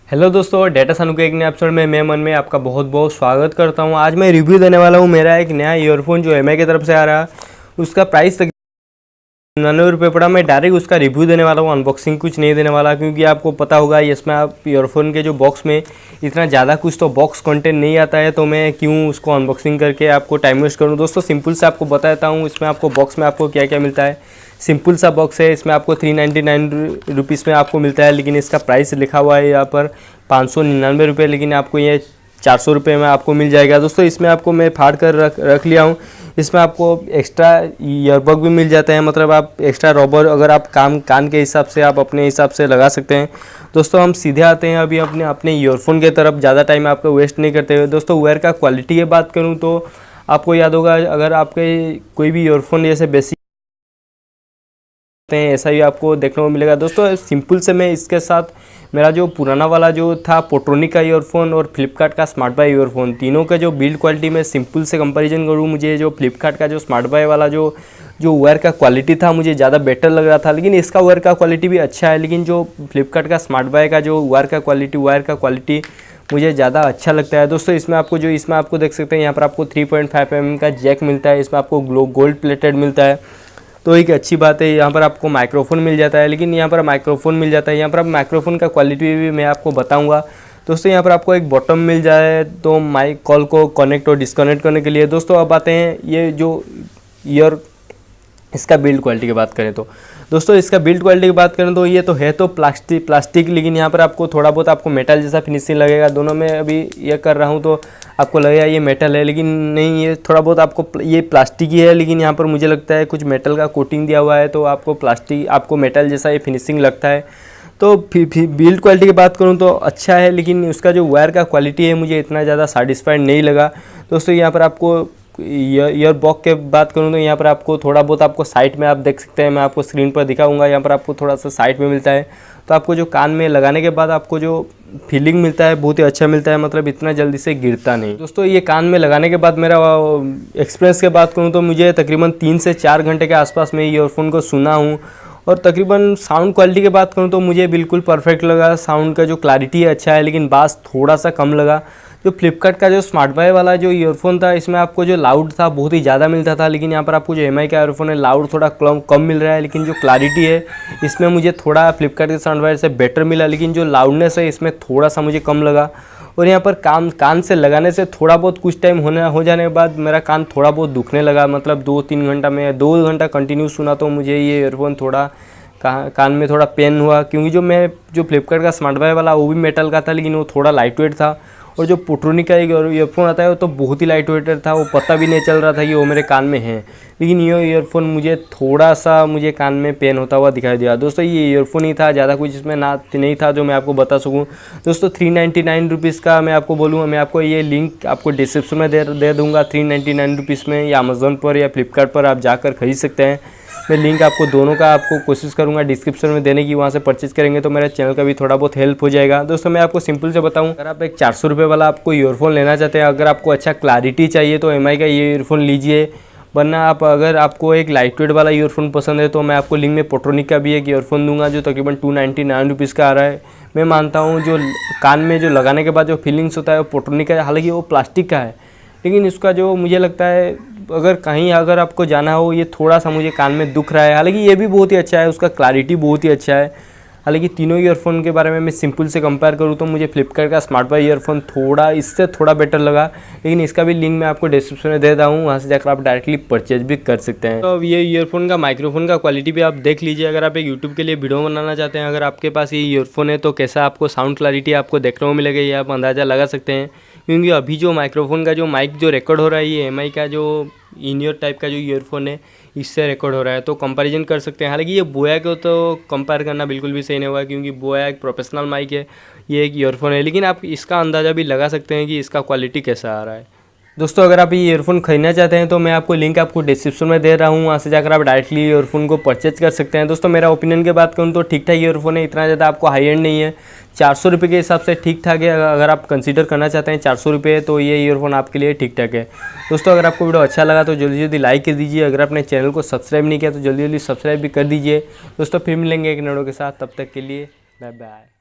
Hello दोस्तों, data सानू के एक नए एपिसोड में मैं मन में आपका बहुत बहुत स्वागत करता हूं। आज मैं रिव्यू देने वाला हूं मेरा एक नया ईयरफोन जो एमआई की तरफ से आ रहा है। उसका प्राइस 99 रुपये पड़ा। मैं डायरेक्ट उसका रिव्यू देने वाला हूँ, अनबॉक्सिंग कुछ नहीं देने वाला, क्योंकि आपको पता होगा इसमें आप ईयरफोन के जो बॉक्स में इतना ज़्यादा कुछ तो बॉक्स कंटेंट नहीं आता है, तो मैं क्यों उसको अनबॉक्सिंग करके आपको टाइम वेस्ट करूँ। दोस्तों सिंपल से आपको बताता हूँ इसमें आपको बॉक्स में आपको क्या क्या मिलता है। सिंपल सा बॉक्स है, इसमें आपको 399 रुपीज़ में आपको मिलता है, लेकिन इसका प्राइस लिखा हुआ है यहाँ पर 599 रुपये, लेकिन आपको ये 400 रुपये में आपको मिल जाएगा। दोस्तों इसमें आपको मैं फाड़ कर रख लिया हूँ। इसमें आपको एक्स्ट्रा ईयरबग भी मिल जाते हैं, मतलब आप एक्स्ट्रा रबर अगर आप कान के हिसाब से आप अपने हिसाब से लगा सकते हैं। दोस्तों हम सीधे आते हैं अभी अपने ईयरफोन के तरफ, ज़्यादा टाइम आपका वेस्ट नहीं करते हुए। दोस्तों वायर का क्वालिटी की बात करूँ तो आपको याद होगा, अगर आपके कोई भी ईयरफोन जैसे बेसिक हैं ऐसा ही आपको देखने को मिलेगा। दोस्तों सिंपल से मैं इसके साथ मेरा जो पुराना वाला जो था पोट्रोनिक का ईयरफोन और फ्लिपकार्ट का स्मार्ट बाय ईयरफोन, तीनों का जो बिल्ड क्वालिटी में सिंपल से कंपैरिजन करूँ, मुझे जो फ्लिपकार्ट का जो स्मार्ट बाय वाला जो वायर का क्वालिटी था मुझे ज़्यादा बेटर लग रहा था, लेकिन इसका वायर का क्वालिटी भी अच्छा है। लेकिन जो फ्लिपकार्ट का स्मार्ट बाय का जो वायर का क्वालिटी मुझे ज़्यादा अच्छा लगता है। दोस्तों इसमें आपको देख सकते हैं, यहाँ पर आपको 3.5 mm का जैक मिलता है, इसमें आपको गोल्ड प्लेटेड मिलता है, तो एक अच्छी बात है। यहाँ पर आपको माइक्रोफोन मिल जाता है, लेकिन यहाँ पर अब माइक्रोफोन का क्वालिटी भी मैं आपको बताऊँगा। दोस्तों यहाँ पर आपको एक बटन मिल जाए तो माइक कॉल को कनेक्ट और डिस्कनेक्ट करने के लिए। दोस्तों अब आते हैं ये जो इसका बिल्ड क्वालिटी की बात करें तो, दोस्तों इसका बिल्ड क्वालिटी की बात करें तो ये तो है तो प्लास्टिक, लेकिन यहाँ पर आपको थोड़ा बहुत आपको मेटल जैसा फिनिशिंग लगेगा। दोनों में अभी ये कर रहा हूँ तो आपको लगेगा ये मेटल है, लेकिन नहीं, ये थोड़ा बहुत आपको ये प्लास्टिक ही है, लेकिन यहाँ पर मुझे लगता है कुछ मेटल का कोटिंग दिया हुआ है, तो आपको मेटल जैसा ये फिनिशिंग लगता है। तो बिल्ड क्वालिटी की बात करूँ तो अच्छा है, लेकिन उसका जो वायर का क्वालिटी है मुझे इतना ज़्यादा सेटिस्फाइड नहीं लगा। दोस्तों यहाँ पर आपको ईयरबॉक्स के बात करूँ तो यहाँ पर आपको थोड़ा बहुत आपको साइड में आप देख सकते हैं, मैं आपको स्क्रीन पर दिखाऊंगा। यहाँ पर आपको थोड़ा सा साइड में मिलता है, तो आपको जो कान में लगाने के बाद आपको जो फीलिंग मिलता है बहुत ही अच्छा मिलता है, मतलब इतना जल्दी से गिरता नहीं। दोस्तों ये कान में लगाने के बाद मेरा एक्सपीरियंस की बात करूँ तो मुझे तकरीबन 3 से 4 घंटे के आसपास मैं ईयरफोन को सुना हूँ, और तकरीबन साउंड क्वालिटी की बात करूँ तो मुझे बिल्कुल परफेक्ट लगा। साउंड का जो क्लैरिटी है अच्छा है, लेकिन बास थोड़ा सा कम लगा। जो फ्लिपकार्ट का जो स्मार्ट बाय वाला जो ईयरफोन था, इसमें आपको जो लाउड था बहुत ही ज़्यादा मिलता था, लेकिन यहाँ पर आपको जो एमआई का ईयरफोन है लाउड थोड़ा कम मिल रहा है, लेकिन जो क्लैरिटी है इसमें मुझे थोड़ा फ्लिपकार्ट के साउंड बाय से बेटर मिला, लेकिन जो लाउडनेस है इसमें थोड़ा सा मुझे कम लगा। और यहाँ पर कान से लगाने से थोड़ा बहुत कुछ टाइम हो जाने के बाद मेरा कान थोड़ा बहुत दुखने लगा, मतलब 2-3 घंटा में 2 घंटा कंटिन्यू सुना तो मुझे ये ईयरफोन थोड़ा कान में थोड़ा पेन हुआ, क्योंकि जो फ्लिपकार्ट का स्मार्ट बाय वाला वो भी मेटल का था, लेकिन वो थोड़ा लाइट वेट था, और जो पोट्रोनिक का एक ईयरफोन आता है वो तो बहुत ही लाइट वेटेड था, वो पता भी नहीं चल रहा था कि वो मेरे कान में है। लेकिन ये ईयरफोन मुझे थोड़ा सा कान में पेन होता हुआ दिखाई दिया। दोस्तों ये ईयरफोन ही था, ज़्यादा कुछ इसमें नहीं था जो मैं आपको बता सकूँ। दोस्तों 399 रुपीज़ का मैं आपको बोलूँगा, मैं आपको ये लिंक आपको डिस्क्रिप्शन में दे दूँगा। 399 रुपीज़ में या अमेज़न पर या फ्लिपकार्ट पर आप जाकर खरीद सकते हैं। मैं लिंक आपको दोनों का आपको कोशिश करूंगा डिस्क्रिप्शन में देने की, वहाँ से परचेज करेंगे तो मेरे चैनल का भी थोड़ा बहुत हेल्प हो जाएगा। दोस्तों मैं आपको सिंपल से बताऊं, अगर आप एक 400 रुपये वाला आपको ईयरफोन लेना चाहते हैं, अगर आपको अच्छा क्लैरिटी चाहिए तो एमआई का ये ईयरफोन लीजिए, वरना अगर आपको एक लाइट वेट वाला ईयरफोन पसंद है तो मैं आपको लिंक में पोट्रोनिक का भी एक ईयरफोन दूंगा जो तकरीबन 299 रुपीज़ का आ रहा है। मैं मानता हूँ जो कान में जो लगाने के बाद जो फीलिंग्स होता है वो पोट्रोनिक का है, हालांकि वो प्लास्टिक का है, लेकिन इसका जो मुझे लगता है अगर आपको जाना हो, ये थोड़ा सा मुझे कान में दुख रहा है। हालांकि ये भी बहुत ही अच्छा है, उसका क्लैरिटी बहुत ही अच्छा है। हालांकि तीनों ईयरफोन के बारे में मैं सिंपल से कंपेयर करूँ तो मुझे फ्लिपकार्ट का स्मार्ट बाय ईयरफोन इससे थोड़ा बेटर लगा, लेकिन इसका भी लिंक मैं आपको डिस्क्रिप्शन में दे रहा हूँ, वहाँ से जाकर आप डायरेक्टली परचेज भी कर सकते हैं। तो अब ये ईयरफोन का माइक्रोफोन का क्वालिटी भी आप देख लीजिए। अगर आप एक यूट्यूब के लिए वीडियो बनाना चाहते हैं, अगर आपके पास ये ईयरफोन है तो कैसा आपको साउंड क्लैरिटी आपको देखने को मिलेगा, ये आप अंदाज़ा लगा सकते हैं। क्योंकि अभी जो माइक्रोफोन का जो माइक जो रिकॉर्ड हो रहा है, ये एमआई का जो इन ईयर टाइप का जो ईयरफोन है इससे रिकॉर्ड हो रहा है, तो कंपैरिजन कर सकते हैं। हालांकि ये बोया को तो कंपेयर करना बिल्कुल भी सही नहीं होगा, क्योंकि बोया एक प्रोफेशनल माइक है, ये एक ईयरफोन है, लेकिन आप इसका अंदाज़ा भी लगा सकते हैं कि इसका क्वालिटी कैसा आ रहा है। दोस्तों अगर आप ये ईयरफोन खरीदना चाहते हैं तो मैं आपको लिंक आपको डिस्क्रिप्शन में दे रहा हूँ, वहाँ से जाकर आप डायरेक्टली ईयरफोन को परचेज कर सकते हैं। दोस्तों मेरा ओपिनियन की बात करूँ तो ठीक ठाक ईयरफोन है, इतना ज़्यादा आपको हाई एंड नहीं है, 400 रुपये के हिसाब से ठीक ठाक है। अगर आप कंसीडर करना चाहते हैं 400 रुपये तो ये ईयरफोन आपके लिए ठीक ठाक है। दोस्तों अगर आपको वीडियो अच्छा लगा तो जल्दी जल्दी लाइक कर दीजिए, अगर आपने चैनल को सब्सक्राइब नहीं किया तो जल्दी जल्दी सब्सक्राइब भी कर दीजिए। दोस्तों फिर मिलेंगे एक नए वीडियो के साथ, तब तक के लिए बाय बाय।